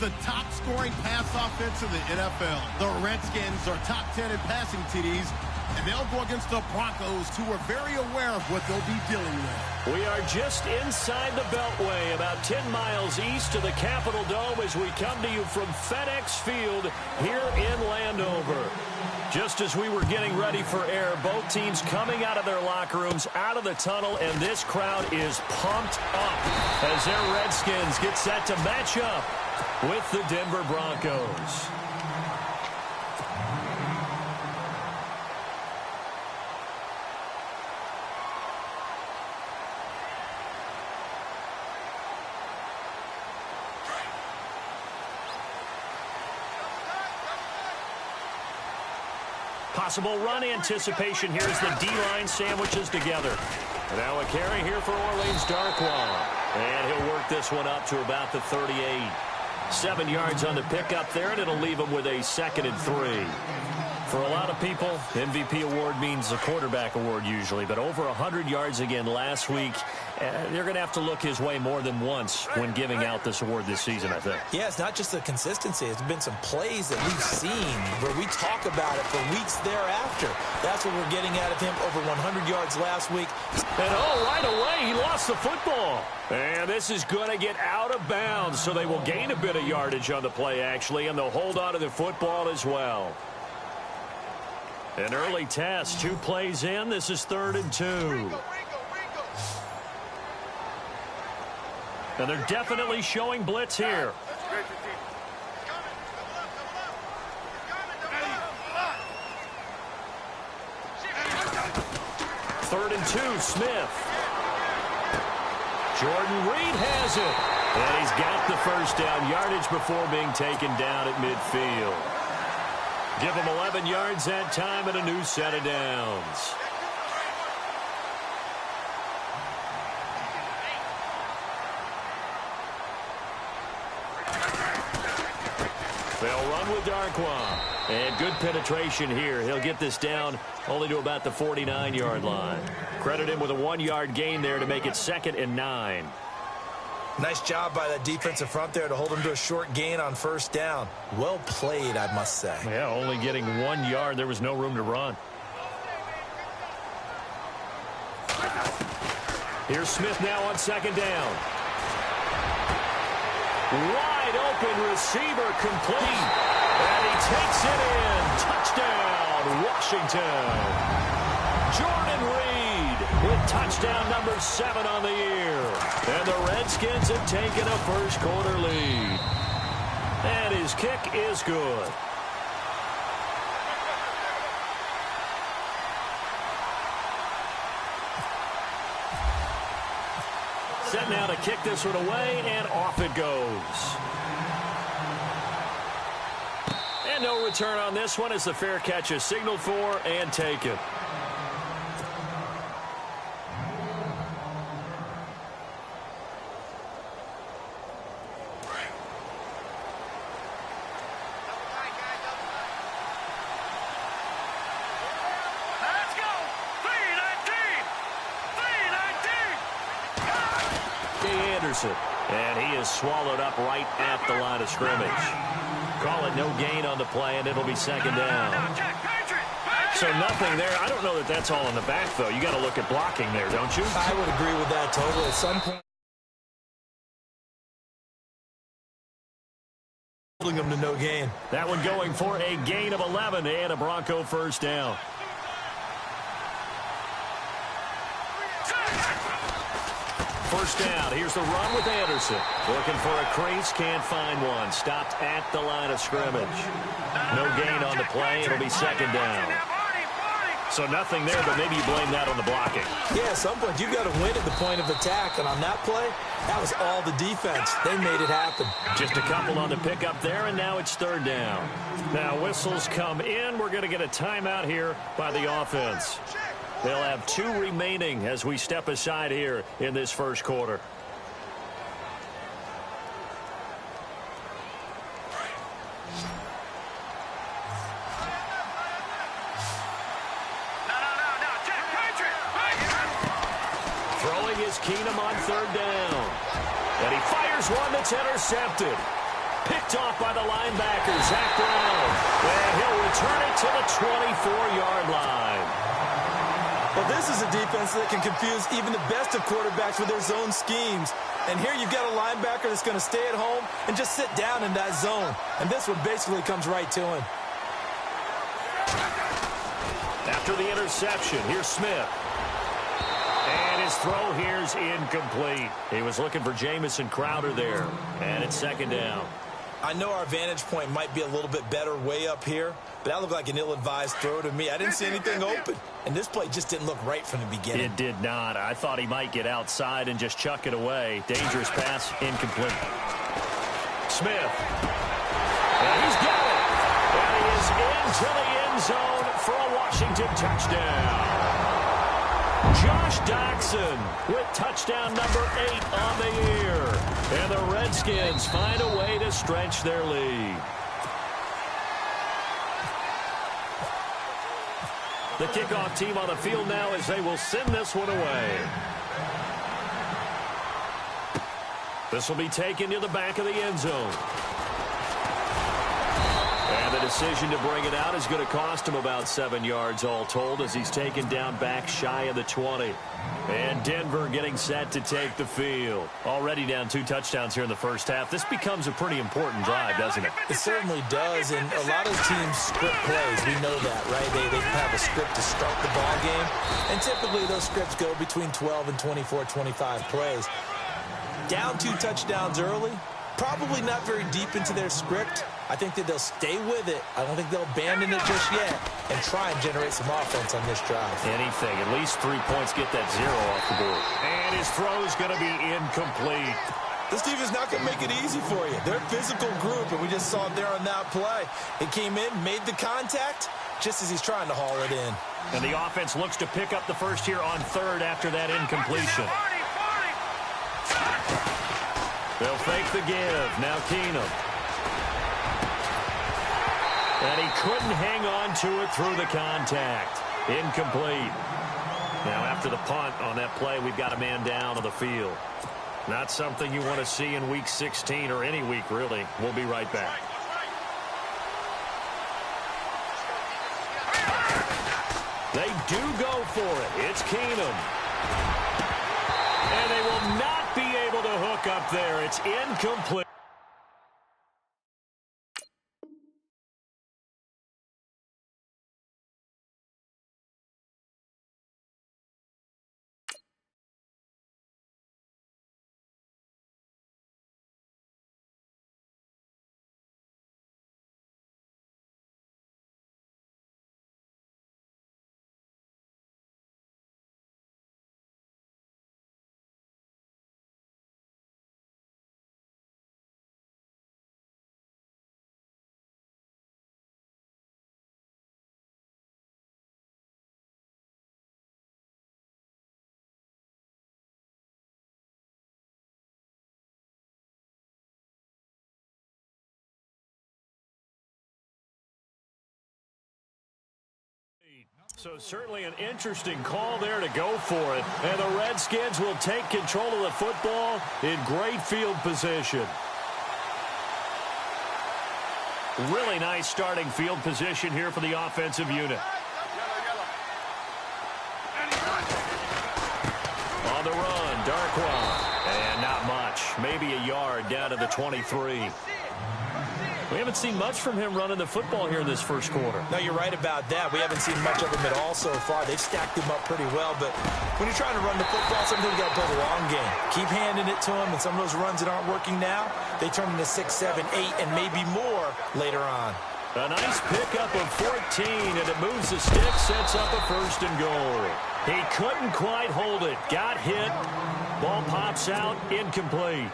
the top-scoring pass offense in the NFL. The Redskins are top 10 in passing TDs, and they'll go against the Broncos, who are very aware of what they'll be dealing with. We are just inside the Beltway, about 10 miles east of the Capitol Dome as we come to you from FedEx Field here in Landover. Just as we were getting ready for air, both teams coming out of their locker rooms, out of the tunnel, and this crowd is pumped up as their Redskins get set to match up with the Denver Broncos. Possible run anticipation here as the D-line sandwiches together. Now a carry here for Orleans Darkwa. And he'll work this one up to about the 38. 7 yards on the pickup there, and it'll leave him with a 2nd and 3. For a lot of people, MVP award means a quarterback award usually, but over 100 yards again last week. They're going to have to look his way more than once when giving out this award this season, I think. Yeah, it's not just the consistency. It's been some plays that we've seen where we talk about it for weeks thereafter. That's what we're getting out of him, over 100 yards last week. And right away, he lost the football. And this is going to get out of bounds, so they will gain a bit of yardage on the play, actually, and they'll hold on to the football as well. An early test, 2 plays in. This is 3rd and 2. And they're definitely showing blitz here. 3rd and 2, Smith. Jordan Reed has it. And he's got the first down, yardage before being taken down at midfield. Give him 11 yards that time and a new set of downs. They'll run with Darkwa. And good penetration here. He'll get this down only to about the 49-yard line. Credit him with a 1-yard gain there to make it 2nd and 9. Nice job by the defensive front there to hold him to a short gain on 1st down. Well played, I must say. Yeah, only getting 1 yard. There was no room to run. Here's Smith now on 2nd down. Wide open receiver complete. And he takes it in. Touchdown, Washington. Jordan Reed with touchdown number 7 on the year. And the Redskins have taken a first-quarter lead. And his kick is good. Set now to kick this one away, and off it goes. And no return on this one as the fair catch is signaled for and taken. And he is swallowed up right at the line of scrimmage. Call it no gain on the play, and it'll be 2nd down. So nothing there. I don't know that that's all in the back, though. You got to look at blocking there, don't you? I would agree with that totally. At some point, holding him to no gain. That one going for a gain of 11 and a Bronco first down. First down. Here's the run with Anderson. Looking for a crease. Can't find one. Stopped at the line of scrimmage. No gain on the play. It'll be 2nd down. So nothing there, but maybe you blame that on the blocking. Yeah, at some point you've got to win at the point of attack. And on that play, that was all the defense. They made it happen. Just a couple on the pickup there, and now it's 3rd down. Now whistles come in. We're going to get a timeout here by the offense. They'll have 2 remaining as we step aside here in this first quarter. Throwing is Keenum on 3rd down. And he fires one that's intercepted. Picked Picked off by the linebacker, Zach Brown. And he'll return it to the 24-yard line. Well, this is a defense that can confuse even the best of quarterbacks with their zone schemes. And here you've got a linebacker that's going to stay at home and just sit down in that zone. And this one basically comes right to him. After the interception, here's Smith. And his throw here's incomplete. He was looking for Jamison Crowder there. And it's second down. I know our vantage point might be a little bit better way up here, but that looked like an ill-advised throw to me. I didn't see anything open, and this play just didn't look right from the beginning. It did not. I thought he might get outside and just chuck it away. Dangerous pass, incomplete. Smith. And he's got it. And he is into the end zone for a Washington touchdown. Josh Doctson with touchdown number 8 on the year. And the Redskins find a way to stretch their lead. The kickoff team on the field now as they will send this one away. This will be taken to the back of the end zone. And the decision to bring it out is going to cost him about 7 yards all told as he's taken down back shy of the 20. And Denver getting set to take the field. Already down 2 touchdowns here in the first half. This becomes a pretty important drive, doesn't it? It certainly does, and a lot of teams script plays. We know that, right? They have a script to start the ball game, and typically those scripts go between 12 and 24, 25 plays. Down 2 touchdowns early, probably not very deep into their script. I think that they'll stay with it. I don't think they'll abandon it just yet and try and generate some offense on this drive. Anything. At least 3 points, get that 0 off the board. And his throw is going to be incomplete. This defense is not going to make it easy for you. They're a physical group, and we just saw it there on that play. It came in, made the contact, just as he's trying to haul it in. And the offense looks to pick up the first here on 3rd after that incompletion. They'll fake the give. Now Keenum. And he couldn't hang on to it through the contact. Incomplete. Now after the punt on that play, we've got a man down on the field. Not something you want to see in Week 16 or any week, really. We'll be right back. They do go for it. It's Keenum. And they will not be able to hook up there. It's incomplete. So certainly an interesting call there to go for it. And the Redskins will take control of the football in great field position. Really nice starting field position here for the offensive unit. On the run, Darkwan. And not much. Maybe a yard down to the 23. We haven't seen much from him running the football here in this first quarter. No, you're right about that. We haven't seen much of him at all so far. They've stacked him up pretty well, but when you're trying to run the football, sometimes you got to play the long game. Keep handing it to him, and some of those runs that aren't working now, they turn into 6, 7, 8, and maybe more later on. A nice pickup of 14, and it moves the stick, sets up a 1st and goal. He couldn't quite hold it. Got hit. Ball pops out, incomplete.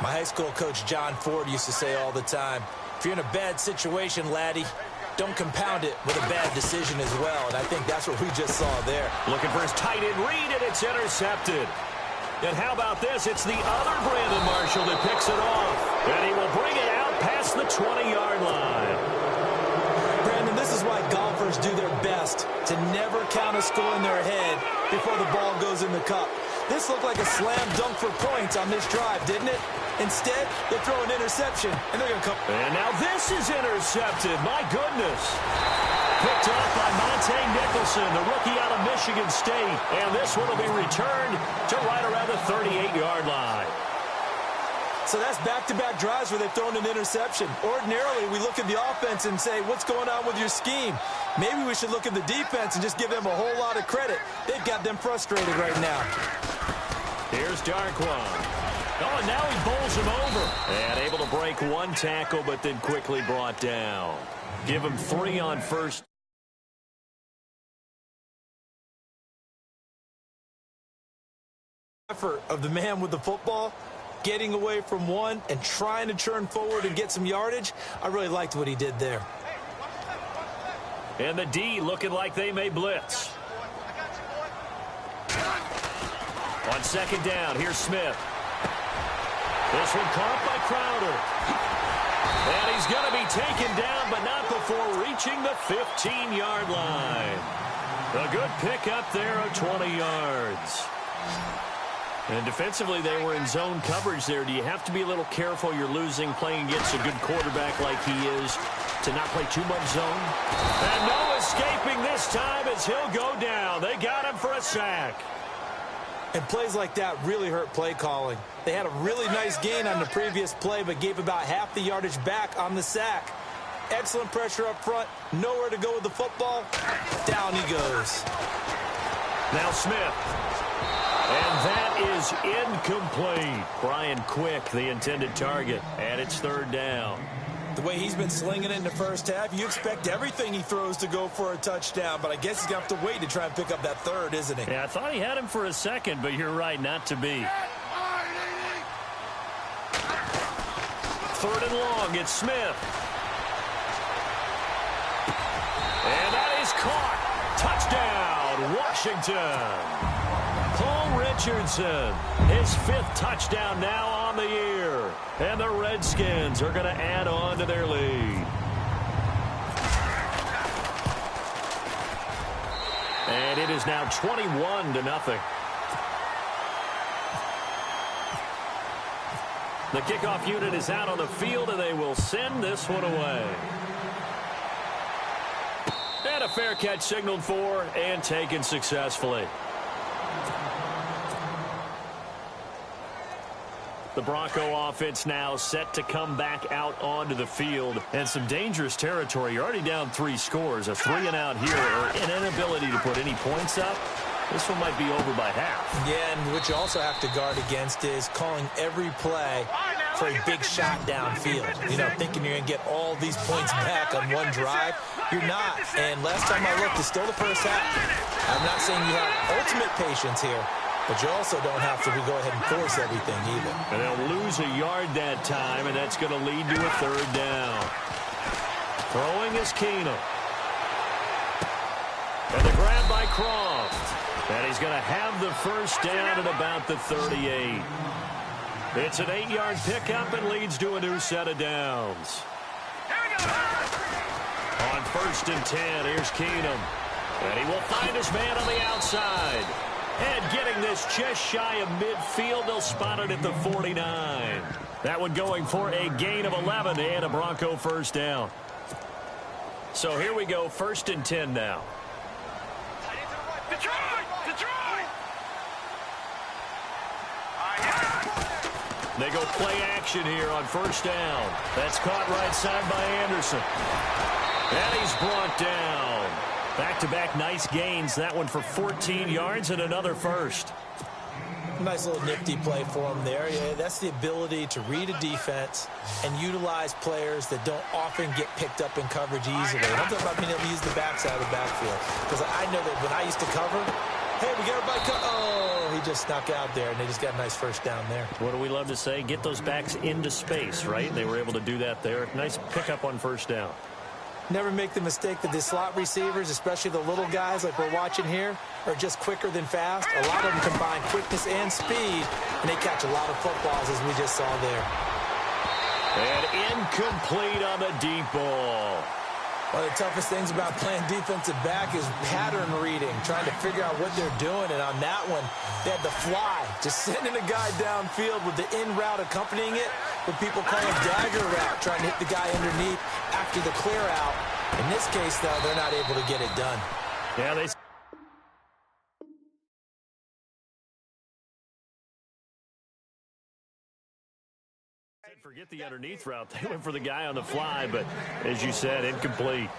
My high school coach, John Ford, used to say all the time, if you're in a bad situation, laddie, don't compound it with a bad decision as well. And I think that's what we just saw there. Looking for his tight end read, and it's intercepted. And how about this? It's the other Brandon Marshall that picks it off. And he will bring it out past the 20-yard line. Brandon, this is why golfers do their best to never count a score in their head before the ball goes in the cup. This looked like a slam dunk for points on this drive, didn't it? Instead, they throw an interception, and they're going to come. And now this is intercepted. My goodness. Picked up by Monte Nicholson, the rookie out of Michigan State. And this one will be returned to right around the 38-yard line. So that's back-to-back drives where they've thrown an interception. Ordinarily, we look at the offense and say, what's going on with your scheme? Maybe we should look at the defense and just give them a whole lot of credit. They've got them frustrated right now. Here's Darquan. Oh, and now he bowls him over. And able to break one tackle, but then quickly brought down. Give him 3 on first. Effort of the man with the football, getting away from one and trying to turn forward and get some yardage. I really liked what he did there. And the D looking like they may blitz. On second down, here's Smith. This one caught by Crowder. And he's going to be taken down, but not before reaching the 15-yard line. A good pickup there of 20 yards. And defensively, they were in zone coverage there. Do you have to be a little careful? You're losing playing against a good quarterback like he is to not play too much zone. And no escaping this time as he'll go down. They got him for a sack. And plays like that really hurt play calling. They had a really nice gain on the previous play, but gave about half the yardage back on the sack. Excellent pressure up front. Nowhere to go with the football. Down he goes. Now Smith. And that is incomplete. Brian Quick, the intended target, and it's third down. The way he's been slinging it in the first half, you expect everything he throws to go for a touchdown, but I guess he's going to have to wait to try and pick up that third, isn't he? Yeah, I thought he had him for a second, but you're right, not to be. Third and long, it's Smith. And that is caught. Touchdown, Washington. Paul Richardson, his 5th touchdown now on the year. And the Redskins are going to add on to their lead. And it is now 21-0. The kickoff unit is out on the field, and they will send this one away. And a fair catch signaled for and taken successfully. The Bronco offense now set to come back out onto the field. And some dangerous territory. You're already down 3 scores. A 3-and-out here, or an inability to put any points up. This one might be over by half. Yeah, and what you also have to guard against is calling every play for a big shot downfield. You know, thinking you're going to get all these points back on one drive. You're not. And last time I looked, it's still the first half. I'm not saying you have ultimate patience here, but you also don't have to go ahead and force everything either. And they'll lose a yard that time, and that's going to lead to a third down. Throwing is Keenum. And the grab by Croft. And he's going to have the first down at about the 38. It's an 8-yard pickup and leads to a new set of downs. On 1st and 10, here's Keenum. And he will find his man on the outside. And getting this just shy of midfield, they'll spot it at the 49. That one going for a gain of 11 and a Bronco first down. So here we go, 1st and 10 now. Detroit! They go play action here on 1st down. That's caught right side by Anderson. And he's brought down. Back-to-back nice gains. That one for 14 yards and another first. Nice little nifty play for him there. Yeah, that's the ability to read a defense and utilize players that don't often get picked up in coverage easily. I'm talking about being able to use the backside of the backfield. Because I know that when I used to cover, hey, we got everybody oh, he just snuck out there, and they just got a nice first down there. What do we love to say? Get those backs into space, right? They were able to do that there. Nice pickup on 1st down. Never make the mistake that the slot receivers, especially the little guys like we're watching here, are just quicker than fast. A lot of them combine quickness and speed, and they catch a lot of footballs, as we just saw there. And incomplete on the deep ball. One of the toughest things about playing defensive back is pattern reading, trying to figure out what they're doing. And on that one, they had the fly, just sending a guy downfield with the in route accompanying it, what people call a dagger route, trying to hit the guy underneath after the clear out. In this case, though, they're not able to get it done. Yeah, they... Forget the underneath route. They went for the guy on the fly, but as you said, incomplete.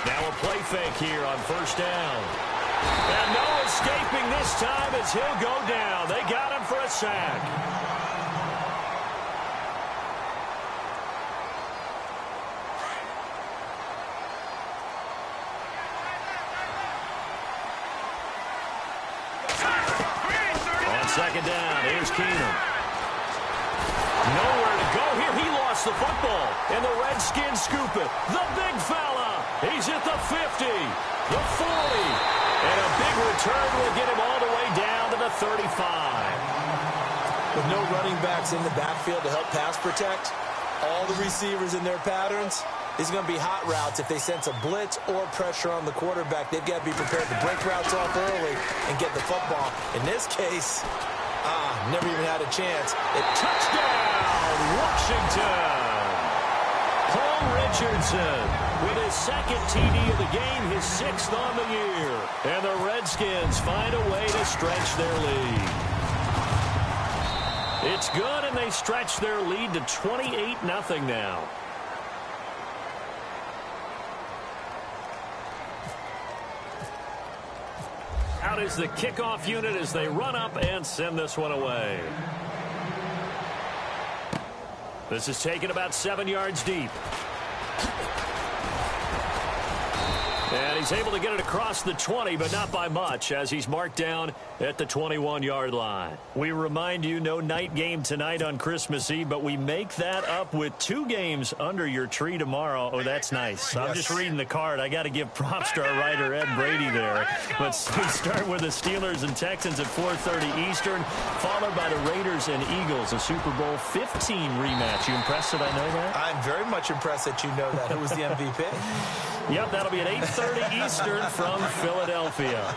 Now a play fake here on first down. And no escaping this time as he'll go down. They got him for a sack. Second down, here's Keenum. Nowhere to go here. He lost the football, and the Redskins scoop it. The big fella, he's at the 50, the 40, and a big return will get him all the way down to the 35. With no running backs in the backfield to help pass protect, all the receivers in their patterns, these are going to be hot routes. If they sense a blitz or pressure on the quarterback, they've got to be prepared to break routes off early and get the football. In this case, never even had a chance. Touchdown, Washington! Paul Richardson with his second TD of the game, his 6th on the year. And the Redskins find a way to stretch their lead. It's good, and they stretch their lead to 28-0 now. Out is the kickoff unit as they run up and send this one away. This is taken about 7 yards deep. And he's able to get it across the 20, but not by much, as he's marked down at the 21-yard line. We remind you, no night game tonight on Christmas Eve, but we make that up with 2 games under your tree tomorrow. Oh, that's nice. I'm just reading the card. I got to give props to our writer, Ed Brady, there. But we start with the Steelers and Texans at 4:30 Eastern, followed by the Raiders and Eagles, a Super Bowl 15 rematch. You impressed that I know that? I'm very much impressed that you know that. Who was the MVP? Yep, that'll be at 8:30 Eastern from Philadelphia.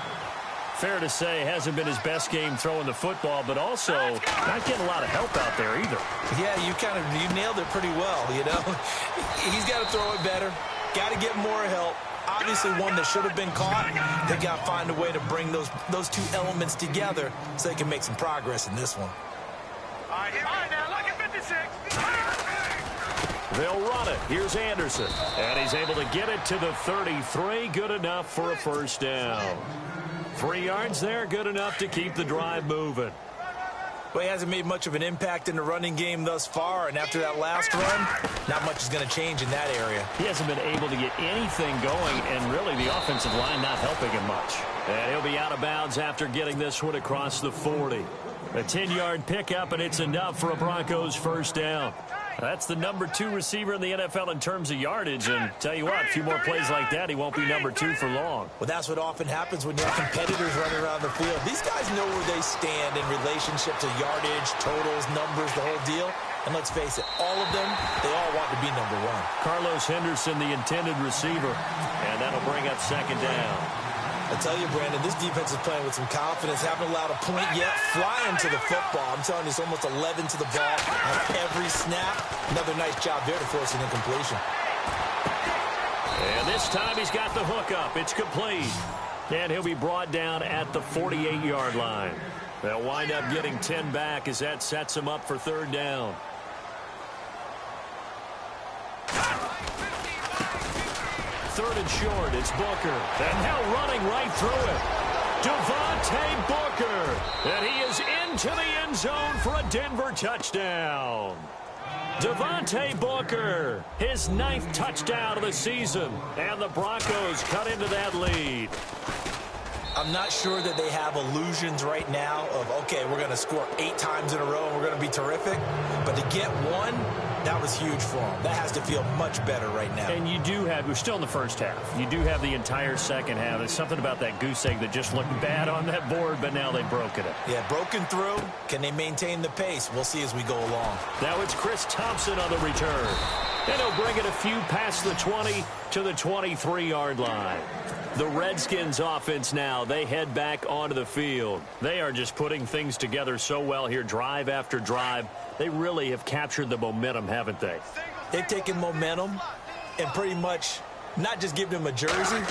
Fair to say, hasn't been his best game throwing the football, but also not getting a lot of help out there either. Yeah, you nailed it pretty well, you know. He's got to throw it better, got to get more help. Obviously one that should have been caught. They got to find a way to bring those 2 elements together so they can make some progress in this one. All right now, look at 56. They'll run it. Here's Anderson. And he's able to get it to the 33. Good enough for a first down. 3 yards there. Good enough to keep the drive moving. Well, he hasn't made much of an impact in the running game thus far. And after that last run, not much is going to change in that area. He hasn't been able to get anything going. And really the offensive line not helping him much. And he'll be out of bounds after getting this one across the 40. A 10-yard pickup, and it's enough for a Broncos first down. That's the number 2 receiver in the NFL in terms of yardage, and tell you what, a few more plays like that, he won't be number 2 for long. Well, that's what often happens when you have competitors running around the field. These guys know where they stand in relationship to yardage, totals, numbers, the whole deal. And let's face it, all of them, they all want to be number 1. Carlos Henderson, the intended receiver, and that'll bring up second down. I tell you, Brandon, this defense is playing with some confidence. Haven't allowed a point yet. Flying to the football. I'm telling you, it's almost 11 to the ball on every snap. Another nice job there to force an incompletion. And this time he's got the hook up. It's complete. And he'll be brought down at the 48-yard line. They'll wind up getting 10 back as that sets him up for third down. Third and short, it's Booker. And now running right through it. Devontae Booker. And he is into the end zone for a Denver touchdown. Devontae Booker, his 9th touchdown of the season. And the Broncos cut into that lead. I'm not sure that they have illusions right now of, okay, we're going to score 8 times in a row and we're going to be terrific. But to get one That was huge for them. That has to feel much better right now. And you do have, we're still in the first half. You do have the entire second half. There's something about that goose egg that just looked bad on that board, but now they've broken it. Yeah, broken through. Can they maintain the pace? We'll see as we go along. Now it's Chris Thompson on the return. And he'll bring it a few past the 20 to the 23-yard line. The Redskins offense now, they head back onto the field. They are just putting things together so well here, drive after drive. They really have captured the momentum, haven't they? They've taken momentum and pretty much not just given him a jersey,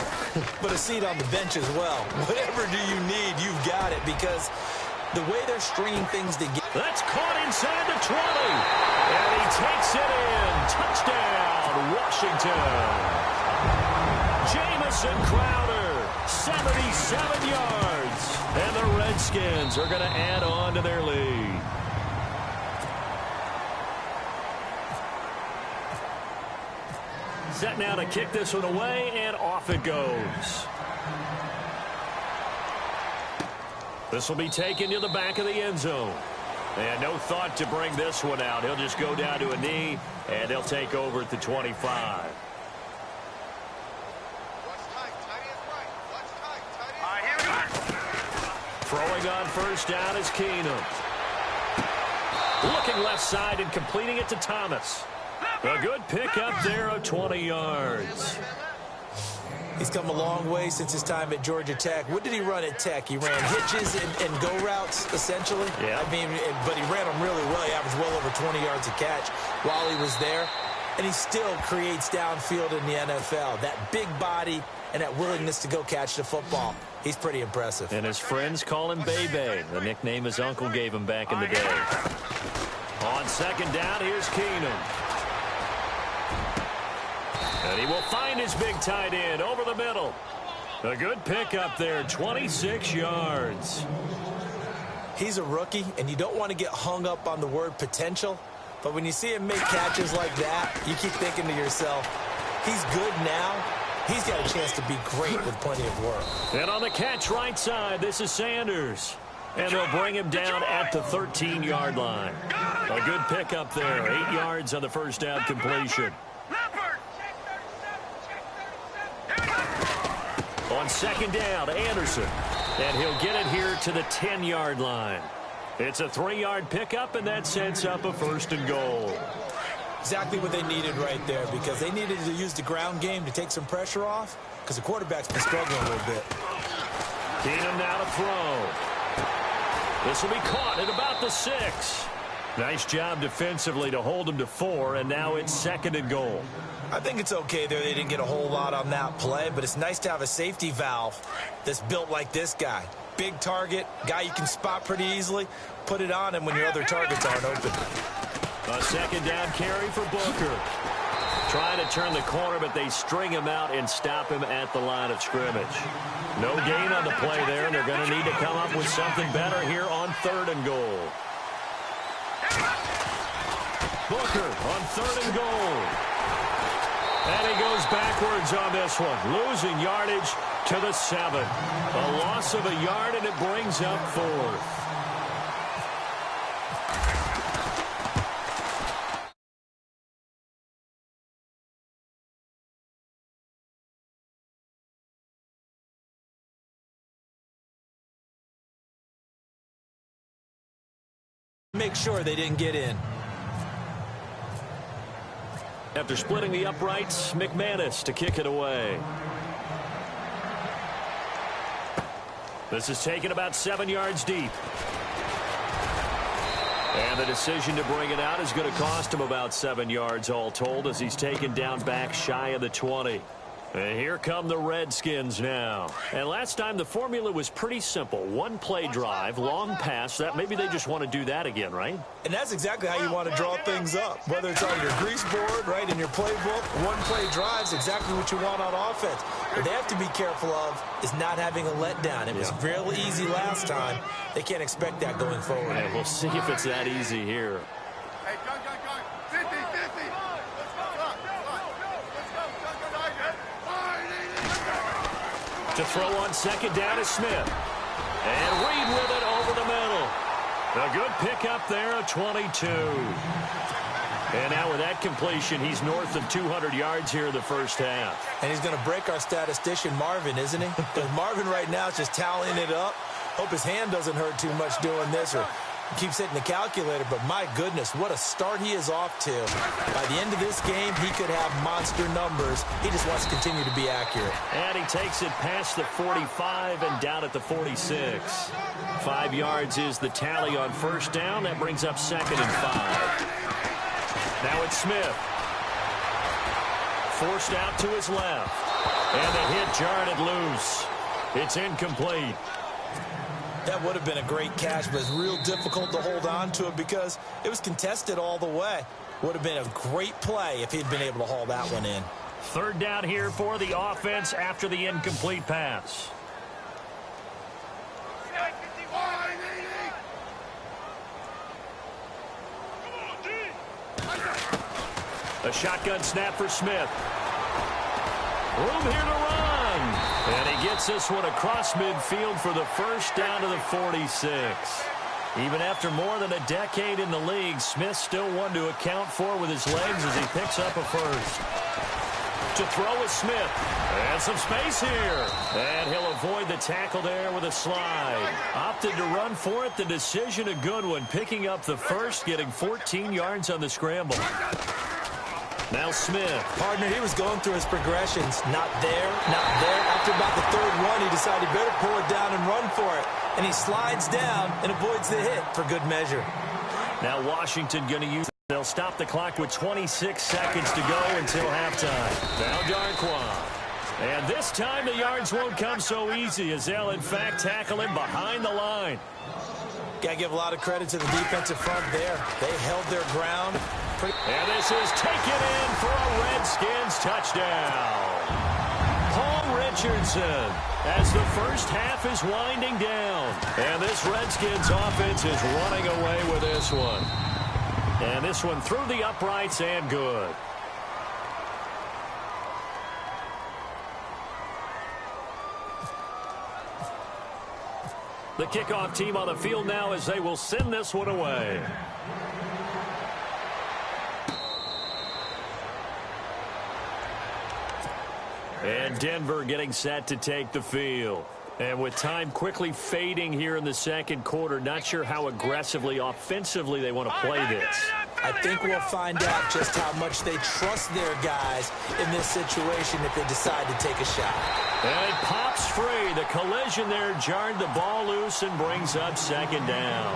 but a seat on the bench as well. Whatever do you need, you've got it, because the way they're stringing things together. That's caught inside the 20. And he takes it in. Touchdown, Washington. Jamison Crowder, 77 yards. And the Redskins are going to add on to their lead. Set now to kick this one away, and off it goes. This will be taken to the back of the end zone. And no thought to bring this one out. He'll just go down to a knee, and they'll take over at the 25. Throwing on first down is Keenum. Looking left side and completing it to Thomas. A good pickup there of 20 yards. He's come a long way since his time at Georgia Tech. What did he run at Tech? He ran hitches and go routes, essentially. Yeah. I mean, but he ran them really well. He averaged well over 20 yards a catch while he was there. And he still creates downfield in the NFL. That big body and that willingness to go catch the football. He's pretty impressive. And his friends call him Bebe, the nickname his uncle gave him back in the day. On second down, here's Keenum. And he will find his big tight end over the middle. A good pickup there, 26 yards. He's a rookie, and you don't want to get hung up on the word potential. But when you see him make catches like that, you keep thinking to yourself, he's good now. He's got a chance to be great with plenty of work. And on the catch right side, this is Sanders. And they'll bring him down at the 13-yard line. A good pickup there, 8 yards on the first down completion. On second down, Anderson. And he'll get it here to the 10-yard line. It's a 3-yard pickup, and that sets up a first and goal. Exactly what they needed right there, because they needed to use the ground game to take some pressure off, because the quarterback's been struggling a little bit. Keenum now to throw. This will be caught at about the 6. Nice job defensively to hold him to 4, and now it's second and goal. I think it's okay there. They didn't get a whole lot on that play, but it's nice to have a safety valve that's built like this guy. Big target, guy you can spot pretty easily. Put it on him when your other targets aren't open. A second down carry for Booker. Trying to turn the corner, but they string him out and stop him at the line of scrimmage. No gain on the play there, and they're going to need to come up with something better here on third and goal. Booker on third and goal. And he goes backwards on this one, losing yardage to the 7. A loss of a yard, and it brings up fourth. Make sure they didn't get in. After splitting the uprights, McManus to kick it away. This is taken about 7 yards deep. And the decision to bring it out is going to cost him about 7 yards all told, as he's taken down back shy of the 20. And here come the Redskins now. And last time the formula was pretty simple. One play drive, long pass. That maybe they just want to do that again, right? And that's exactly how you want to draw things up. Whether it's on your grease board, right, in your playbook, one play drive's exactly what you want on offense. What they have to be careful of is not having a letdown. It was real easy last time. They can't expect that going forward. Hey, we'll see if it's that easy here. Hey, go. 50-50. To throw on second down is Smith. And Reed with it over the middle. A good pickup there, a 22. And now with that completion, he's north of 200 yards here in the first half. And he's going to break our statistician, Marvin, isn't he? Because Marvin right now is just tallying it up. Hope his hand doesn't hurt too much doing this or keeps hitting the calculator. But my goodness, what a start he is off to. By the end of this game, he could have monster numbers. He just wants to continue to be accurate. And he takes it past the 45 and down at the 46. 5 yards is the tally on first down. That brings up 2nd and 5. Now it's Smith. Forced out to his left. And the hit jarred it loose. It's incomplete. That would have been a great catch, but it's real difficult to hold on to it because it was contested all the way. Would have been a great play if he'd been able to haul that one in. 3rd down here for the offense after the incomplete pass. A shotgun snap for Smith. Room here to run. And he gets this one across midfield for the first down to the 46. Even after more than a decade in the league, Smith still one to account for with his legs as he picks up a first. To throw is Smith. And some space here. And he'll avoid the tackle there with a slide. Opted to run for it. The decision a good one. Picking up the first, getting 14 yards on the scramble. Now Smith. Partner, he was going through his progressions. Not there, not there. After about the 3rd one, he decided he better pull it down and run for it. And he slides down and avoids the hit for good measure. Now Washington going to use it. They'll stop the clock with 26 seconds to go until halftime. Now Darquan. And this time the yards won't come so easy as they'll in fact tackle him behind the line. Got to give a lot of credit to the defensive front there. They held their ground. And this is taken in for a Redskins touchdown. Paul Richardson as the first half is winding down. And this Redskins offense is running away with this one. And this one through the uprights and good. The kickoff team on the field now as they will send this one away. And Denver getting set to take the field. And with time quickly fading here in the 2nd quarter, not sure how aggressively, offensively they want to play this. I think we'll find out just how much they trust their guys in this situation if they decide to take a shot. And it pops free. The collision there jarred the ball loose and brings up 2nd down.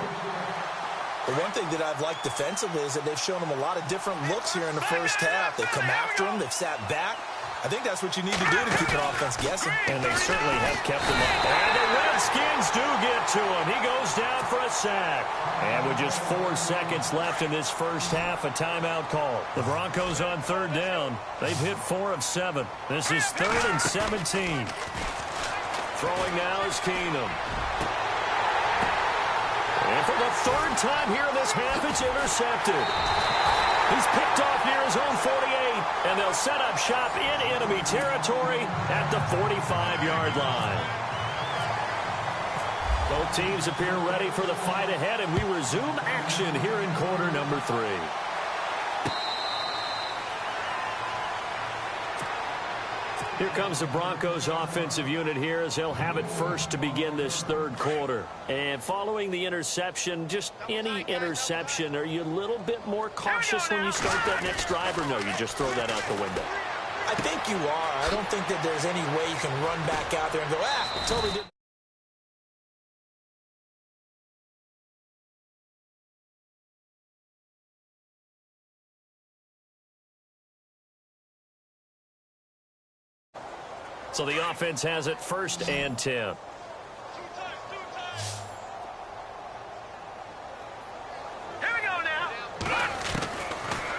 The one thing that I've liked defensively is that they've shown them a lot of different looks here in the first half. They've come after them. They've sat back. I think that's what you need to do to keep an offense guessing. And they certainly have kept him up. And the Redskins do get to him. He goes down for a sack. And with just 4 seconds left in this first half, a timeout call. The Broncos on 3rd down. They've hit 4 of 7. This is 3rd and 17. Throwing now is Keenum. And for the 3rd time here in this half, it's intercepted. He's picked off near his own 48, and they'll set up shop in enemy territory at the 45-yard line. Both teams appear ready for the fight ahead, and we resume action here in quarter number 3. Here comes the Broncos offensive unit here as they'll have it first to begin this 3rd quarter. And following the interception, just any interception, are you a little bit more cautious when you start that next drive, or no, you just throw that out the window? I think you are. I don't think that there's any way you can run back out there and go, totally didn't. So the offense has it 1st and 10. Here we go now.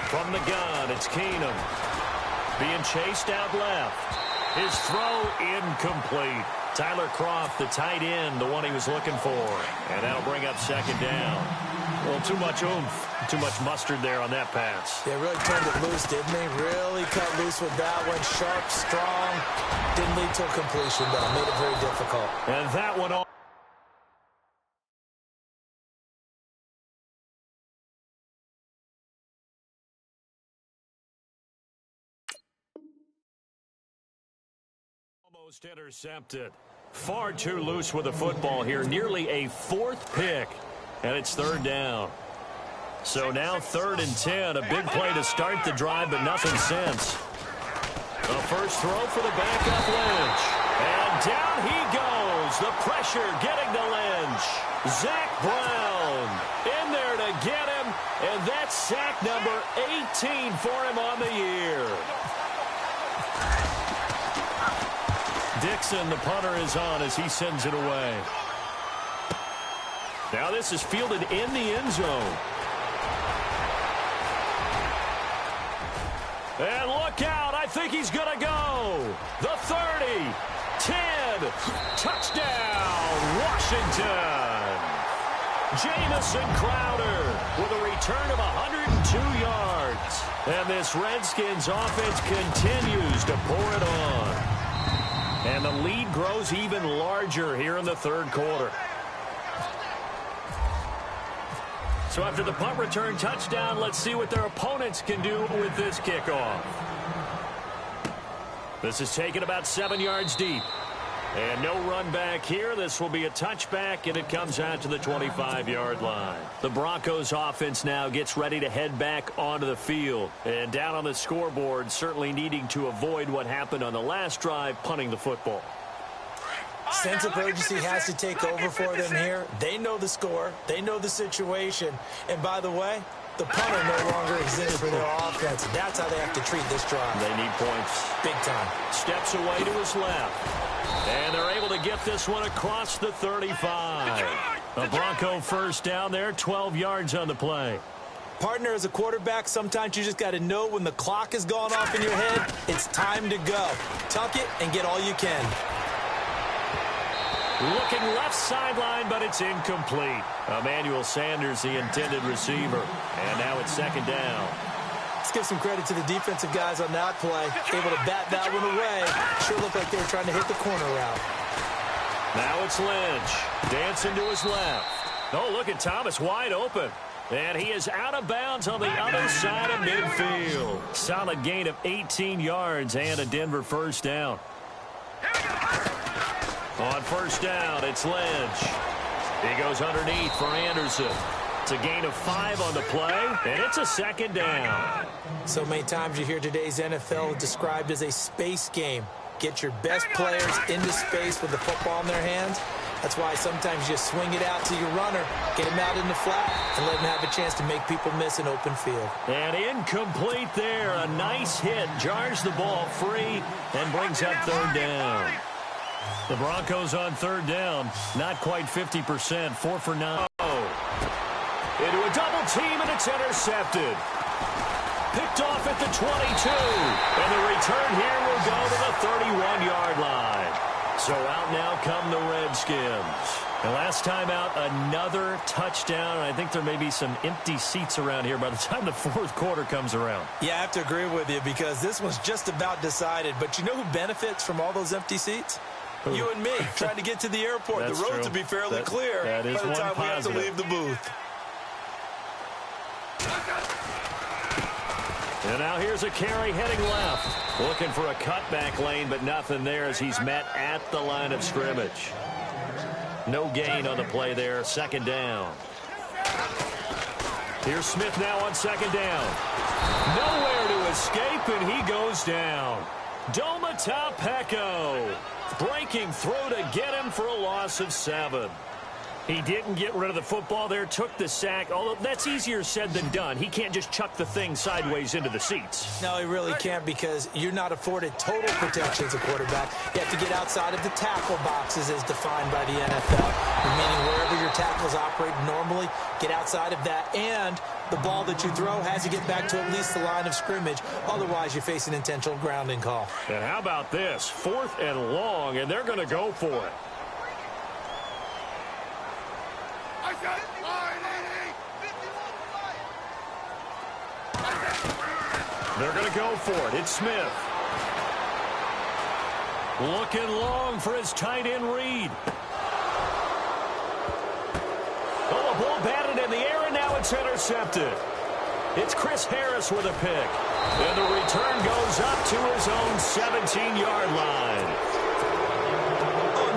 From the gun, it's Keenum. Being chased out left. His throw incomplete. Tyler Kroft, the tight end, the one he was looking for. And that'll bring up 2nd down. Well, too much oomph, too much mustard there on that pass. They really turned it loose, didn't they? Really cut loose with that one. Sharp, strong. Didn't lead to a completion, though. Made it very difficult. And that one Almost intercepted. Far too loose with the football here. Nearly a fourth pick. And it's third down. So now 3rd and 10. A big play to start the drive, but nothing since. The first throw for the backup Lynch. And down he goes. The pressure getting to Lynch. Zach Brown in there to get him. And that's sack number 18 for him on the year. Dixon, the punter, is on as he sends it away. Now this is fielded in the end zone. And look out. I think he's going to go. The 30, 10, touchdown, Washington. Jamison Crowder with a return of 102 yards. And this Redskins offense continues to pour it on. And the lead grows even larger here in the third quarter. So after the punt return touchdown, let's see what their opponents can do with this kickoff. This is taken about 7 yards deep. And no run back here. This will be a touchback, and it comes out to the 25-yard line. The Broncos offense now gets ready to head back onto the field. And down on the scoreboard, certainly needing to avoid what happened on the last drive, punting the football. Sense of urgency has to take over for them here. They know the score. They know the situation. And by the way, the punter no longer exists for their offense. That's how they have to treat this drive. They need points. Big time. Steps away to his left. And they're able to get this one across the 35. A Bronco first down there, 12 yards on the play. Partner, as a quarterback, sometimes you just got to know when the clock has gone off in your head, it's time to go. Tuck it and get all you can. Looking left sideline, but it's incomplete. Emmanuel Sanders, the intended receiver. And now it's second down. Let's give some credit to the defensive guys on that play. Able to bat that one away. Sure looked like they were trying to hit the corner route. Now it's Lynch. Dancing to his left. Oh, look at Thomas wide open. And he is out of bounds on the other side of midfield. Solid gain of 18 yards and a Denver first down. On first down, it's Lynch. He goes underneath for Anderson. It's a gain of 5 on the play, and it's a second down. So many times you hear today's NFL described as a space game. Get your best players into space with the football in their hands. That's why sometimes you swing it out to your runner, get him out in the flat, and let him have a chance to make people miss an open field. And incomplete there. A nice hit. Jars the ball free and brings up third down. The Broncos on third down. Not quite 50%. 4 for 9. Into a double team, and it's intercepted. Picked off at the 22. And the return here will go to the 31-yard line. So out now come the Redskins. And last time out, another touchdown. I think there may be some empty seats around here by the time the fourth quarter comes around. Yeah, I have to agree with you because this one's just about decided. But you know who benefits from all those empty seats? Who? You and me, trying to get to the airport. The roads will be fairly clear by the time we have to leave the booth. And now here's a carry heading left. Looking for a cutback lane, but nothing there as he's met at the line of scrimmage. No gain on the play there. Second down. Here's Smith now on second down. Nowhere to escape, and he goes down. Domata breaking through to get him for a loss of 7. He didn't get rid of the football there, took the sack, although that's easier said than done. He can't just chuck the thing sideways into the seats. No, he really can't because you're not afforded total protection as a quarterback. You have to get outside of the tackle boxes as defined by the NFL, meaning wherever your tackles operate normally, get outside of that, and the ball that you throw has to get back to at least the line of scrimmage. Otherwise, you face an intentional grounding call. And how about this? 4th and long, and they're going to go for it. They're going to go for it. It's Smith. Looking long for his tight end Reed. Oh, the ball batted in the air, and now it's intercepted. It's Chris Harris with a pick. And the return goes up to his own 17-yard line.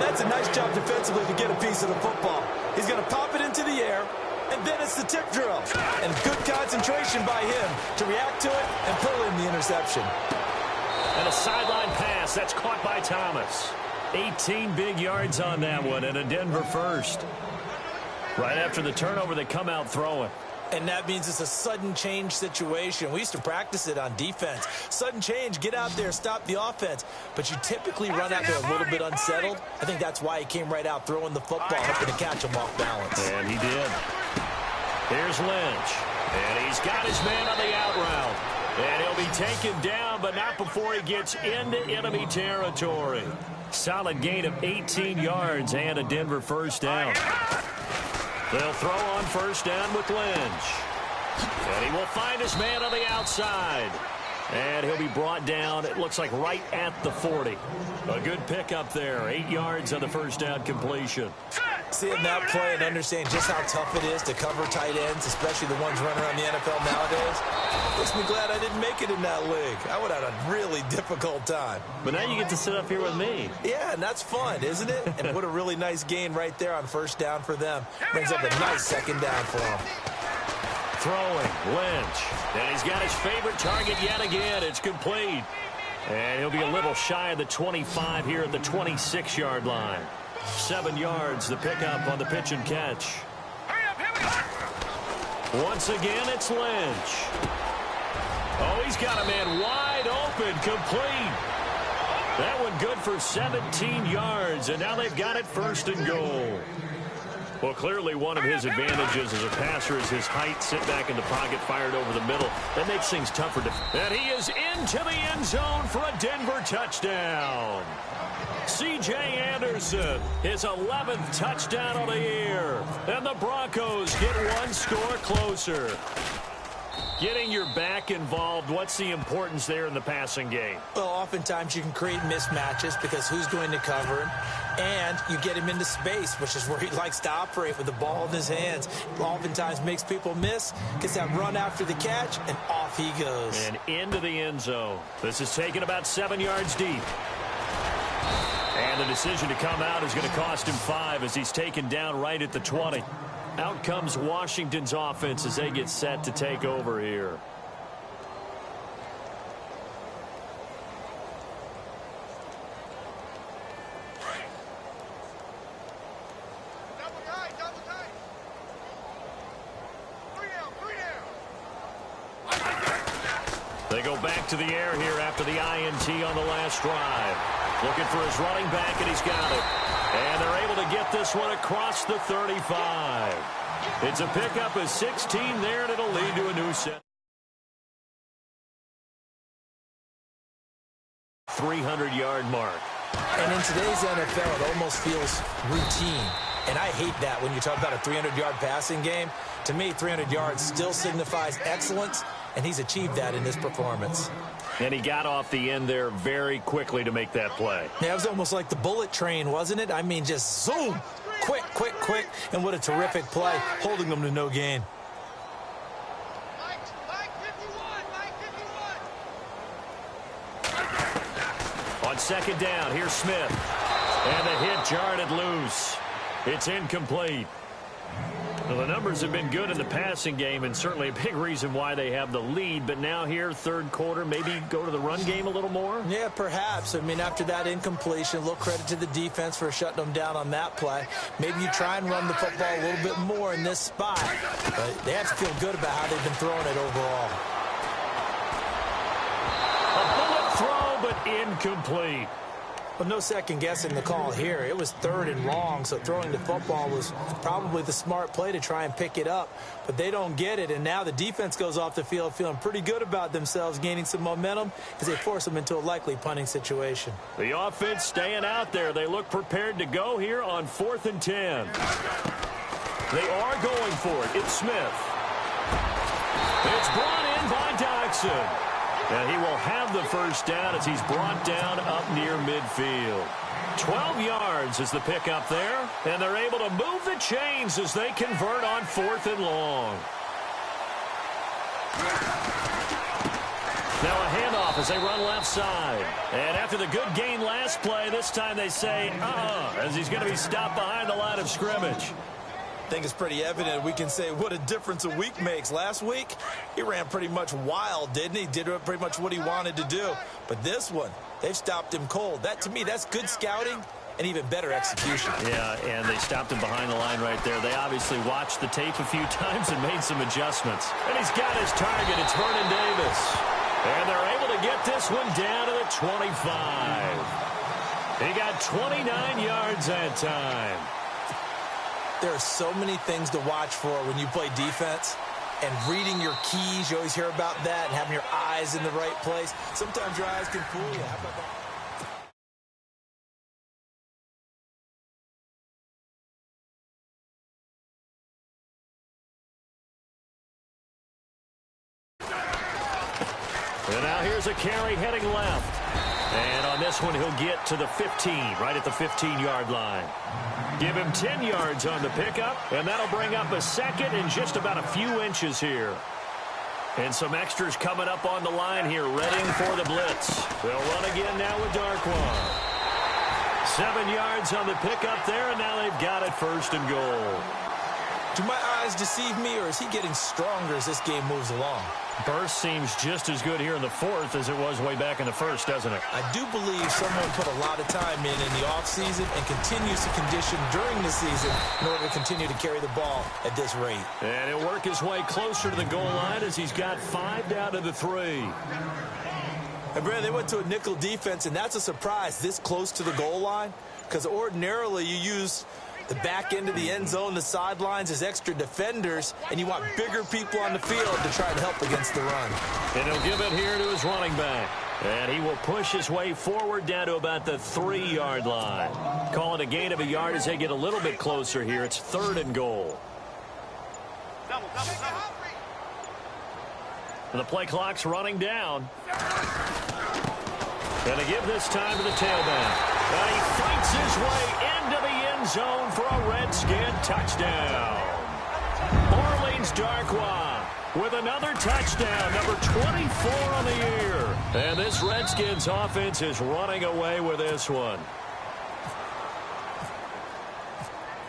That's a nice job defensively to get a piece of the football. He's going to pop it into the air, and then it's the tip drill. And good concentration by him to react to it and pull in the interception. And a sideline pass. That's caught by Thomas. 18 big yards on that one, and a Denver first. Right after the turnover, they come out throwing. And that means it's a sudden change situation. We used to practice it on defense. Sudden change, get out there, stop the offense. But you typically run out there a little bit unsettled. I think that's why he came right out throwing the football, hoping to catch him off balance. And he did. Here's Lynch. And he's got his man on the out route. And he'll be taken down, but not before he gets into enemy territory. Solid gain of 18 yards and a Denver first down. They'll throw on first down with Lynch. And he will find his man on the outside. And he'll be brought down, it looks like, right at the 40. A good pickup there. 8 yards on the first down completion. Seeing that play and understanding just how tough it is to cover tight ends, especially the ones running around the NFL nowadays, makes me glad I didn't make it in that league. I would have had a really difficult time. But now you get to sit up here with me. Yeah, and that's fun, isn't it? And what a really nice gain right there on first down for them. Brings up a nice second down for them. Throwing, Lynch. And he's got his favorite target yet again. It's complete. And he'll be a little shy of the 25 here at the 26-yard line. 7 yards, the pickup on the pitch and catch. Once again, it's Lynch. Oh, he's got a man wide open, complete. That one good for 17 yards, and now they've got it first and goal. Well, clearly one of his advantages as a passer is his height. Sit back in the pocket, fired over the middle. That makes things tougher. And he is into the end zone for a Denver touchdown. C.J. Anderson, his 11th touchdown of the year. And the Broncos get one score closer. Getting your back involved, what's the importance there in the passing game? Well, oftentimes you can create mismatches because who's going to cover him? And you get him into space, which is where he likes to operate with the ball in his hands. Oftentimes makes people miss, gets that run after the catch, and off he goes. And into the end zone. This is taken about 7 yards deep. And the decision to come out is going to cost him 5 as he's taken down right at the 20. Out comes Washington's offense as they get set to take over here. Double tight. 3 down. They go back to the air here after the INT on the last drive. Looking for his running back, and he's got it. And they're able to get this one across the 35. It's a pickup of 16 there, and it'll lead to a new set. 300-yard mark. And in today's NFL, it almost feels routine. And I hate that when you talk about a 300-yard passing game. To me, 300 yards still signifies excellence, and he's achieved that in this performance. And he got off the end there very quickly to make that play. Yeah, it was almost like the bullet train, wasn't it? I mean, just zoom, quick, and what a terrific play, holding them to no gain. Mike 51. On second down, here's Smith. And the hit jarred it loose. It's incomplete. Well, the numbers have been good in the passing game, and certainly a big reason why they have the lead. But now here, third quarter, maybe go to the run game a little more? Yeah, perhaps. I mean, after that incompletion, a little credit to the defense for shutting them down on that play. Maybe you try and run the football a little bit more in this spot. But they have to feel good about how they've been throwing it overall. A bullet throw, but incomplete. Well, no second guessing the call here. It was 3rd and long, so throwing the football was probably the smart play to try and pick it up. But they don't get it, and now the defense goes off the field feeling pretty good about themselves, gaining some momentum as they force them into a likely punting situation. The offense staying out there. They look prepared to go here on 4th and 10. They are going for it. It's Smith. It's brought in by Dodson. And he will have the first down as he's brought down up near midfield. 12 yards is the pickup there. And they're able to move the chains as they convert on 4th and long. Now a handoff off as they run left side. And after the good gain last play, this time they say, as he's going to be stopped behind the line of scrimmage. I think it's pretty evident. We can say what a difference a week makes. Last week, he ran pretty much wild, didn't he? Did pretty much what he wanted to do. But this one, they've stopped him cold. That, to me, that's good scouting and even better execution. Yeah, and they stopped him behind the line right there. They obviously watched the tape a few times and made some adjustments. And he's got his target. It's Vernon Davis. And they're able to get this one down to the 25. He got 29 yards that time. There are so many things to watch for when you play defense. And reading your keys, you always hear about that, and having your eyes in the right place. Sometimes your eyes can fool you. How about that? And now here's a carry heading left. And on this one, he'll get to the 15, right at the 15-yard line. Give him 10 yards on the pickup, and that'll bring up a second in just about a few inches here. And some extras coming up on the line here, readying for the blitz. They'll run again now with Darkwan. 7 yards on the pickup there, and now they've got it first and goal. Do my eyes deceive me, or is he getting stronger as this game moves along? Burst seems just as good here in the fourth as it was way back in the first, doesn't it? I do believe someone put a lot of time in the offseason and continues to condition during the season in order to continue to carry the ball at this rate. And he'll work his way closer to the goal line as he's got 5 down to the 3. And Brad, they went to a nickel defense, and that's a surprise this close to the goal line, because ordinarily you use the back end of the end zone, the sidelines as extra defenders, and you want bigger people on the field to try and help against the run. And he'll give it here to his running back. And he will push his way forward down to about the 3-yard line. Call it a gain of a yard as they get a little bit closer here. It's 3rd and goal. And the play clock's running down. Going to give this time to the tailback. And he fights his way into the end zone for a Redskin touchdown. Orleans Darkwan with another touchdown, number 24 on the year. And this Redskins offense is running away with this one.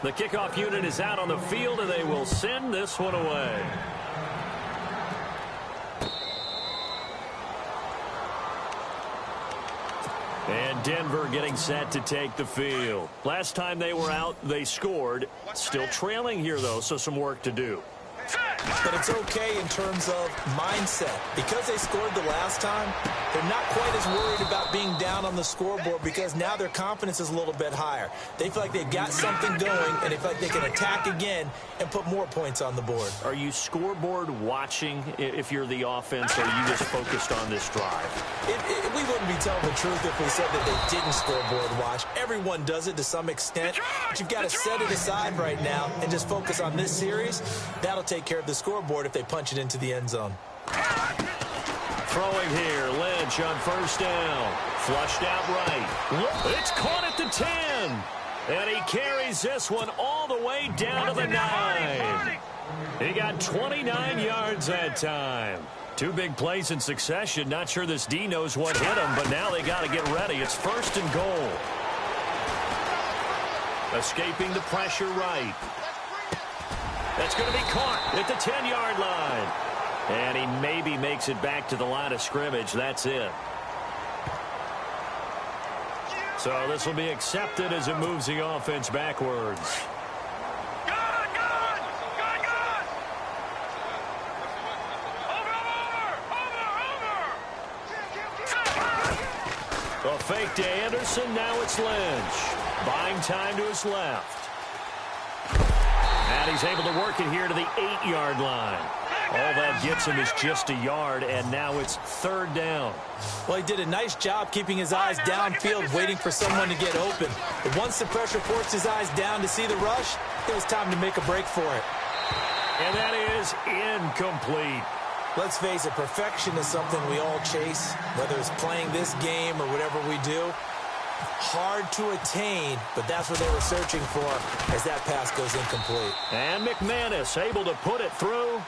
The kickoff unit is out on the field, and they will send this one away. And Denver getting set to take the field. Last time they were out, they scored. Still trailing here, though, so some work to do. But it's okay in terms of mindset. Because they scored the last time, they're not quite as worried about being down on the scoreboard because now their confidence is a little bit higher. They feel like they've got something going, and they feel like they can attack again and put more points on the board. Are you scoreboard watching if you're the offense, or are you just focused on this drive? We wouldn't be telling the truth if we said that they didn't scoreboard watch. Everyone does it to some extent, but you've got to set it aside right now and just focus on this series. That'll take care of the scoreboard if they punch it into the end zone. Throwing here, Lynch on 1st down. Flushed out right. It's caught at the 10. And he carries this one all the way down to the 9. He got 29 yards that time. 2 big plays in succession. Not sure this D knows what hit him, but now they got to get ready. It's 1st and goal. Escaping the pressure right. That's going to be caught at the 10-yard line. And he maybe makes it back to the line of scrimmage. That's it. So this will be accepted as it moves the offense backwards. A fake to Anderson. Now it's Lynch. Buying time to his left. And he's able to work it here to the 8-yard line. All that gets him is just a yard, and now it's 3rd down. Well, he did a nice job keeping his eyes downfield, waiting for someone to get open. But once the pressure forced his eyes down to see the rush, it was time to make a break for it. And that is incomplete. Let's face it, perfection is something we all chase, whether it's playing this game or whatever we do. Hard to attain, but that's what they were searching for as that pass goes incomplete. And McManus able to put it through,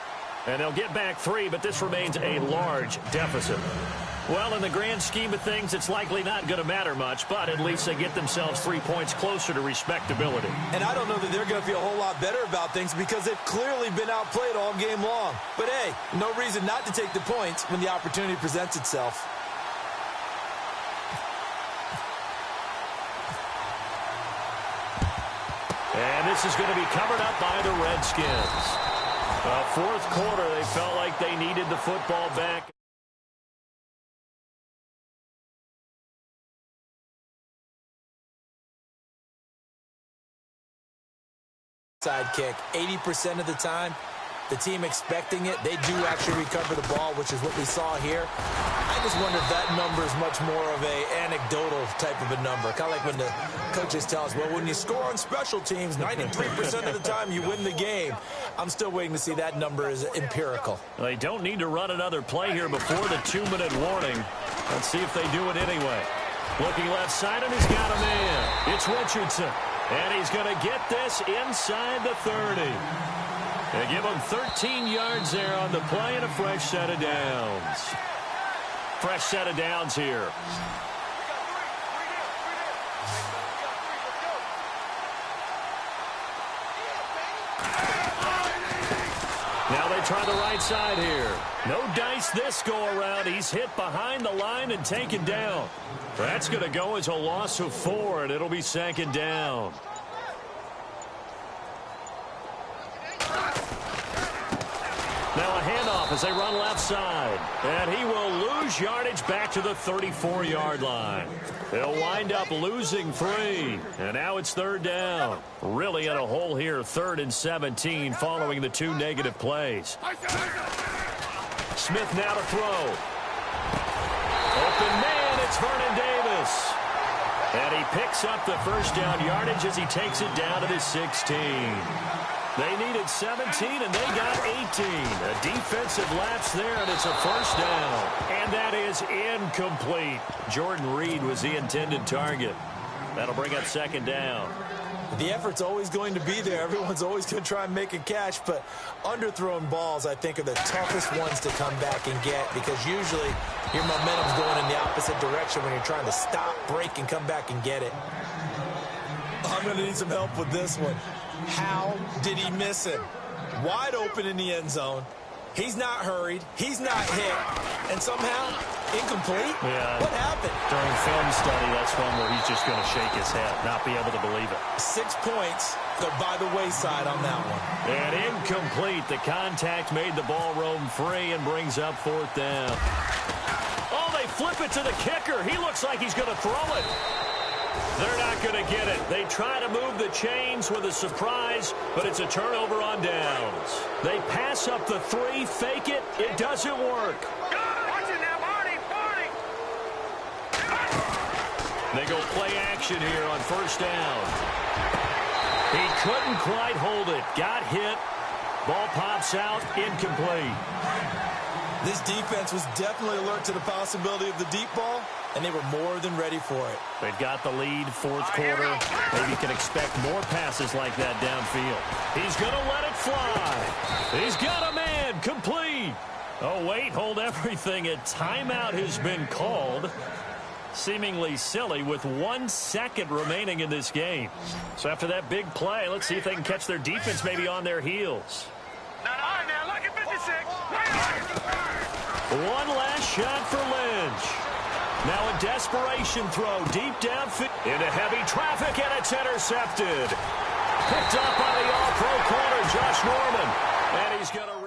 and they'll get back 3, but this remains a large deficit. Well, in the grand scheme of things, it's likely not going to matter much, but at least they get themselves 3 points closer to respectability. And I don't know that they're going to feel a whole lot better about things because they've clearly been outplayed all game long. But, hey, no reason not to take the points when the opportunity presents itself. And this is going to be covered up by the Redskins. Fourth quarter, they felt like they needed the football back. Side kick. 80% of the time, the team expecting it, they do actually recover the ball, which is what we saw here. I just wonder if that number is much more of a anecdotal type of a number. Kind of like when the coaches tell us, well, when you score on special teams, 93% of the time you win the game. I'm still waiting to see that number is empirical. They don't need to run another play here before the 2-minute warning. Let's see if they do it anyway. Looking left side, and he's got a man. It's Richardson. And he's going to get this inside the 30. They give him 13 yards there on the play and a fresh set of downs. Fresh set of downs here. Now they try the right side here. No dice this go-around. He's hit behind the line and taken down. That's going to go as a loss of 4, and it'll be second down. Now a handoff as they run left side. And he will lose yardage back to the 34-yard line. They'll wind up losing 3. And now it's third down. Really in a hole here, 3rd and 17 following the 2 negative plays. Smith now to throw. Open man, it's Vernon Davis. And he picks up the first down yardage as he takes it down to the 16. They needed 17, and they got 18. A defensive lapse there, and it's a first down. And that is incomplete. Jordan Reed was the intended target. That'll bring up second down. The effort's always going to be there. Everyone's always going to try and make a catch, but underthrown balls, I think, are the toughest ones to come back and get because usually your momentum's going in the opposite direction when you're trying to stop, break, and come back and get it. I'm going to need some help with this one. How did he miss him? Wide open in the end zone. He's not hurried. He's not hit. And somehow, incomplete? Yeah. What happened? During film study, that's one where he's just going to shake his head, not be able to believe it. 6 points. They're by the wayside on that one. And incomplete. The contact made the ball roam free and brings up fourth down. Oh, they flip it to the kicker. He looks like he's going to throw it. They're not going to get it. They try to move the chains with a surprise, but it's a turnover on downs. They pass up the 3, fake it. It doesn't work. Watch it now, Marty! They go play action here on first down. He couldn't quite hold it. Got hit. Ball pops out. Incomplete. This defense was definitely alert to the possibility of the deep ball, and they were more than ready for it. They've got the lead, fourth quarter. Maybe you can expect more passes like that downfield. He's going to let it fly. He's got a man, complete. Oh, wait, hold everything. A timeout has been called. Seemingly silly with 1 second remaining in this game. So after that big play, let's see if they can catch their defense maybe on their heels. Now, look at 56. One last shot for Lynch. Now a desperation throw deep downfield into heavy traffic, and it's intercepted. Picked up by the all-pro corner, Josh Norman. And he's going to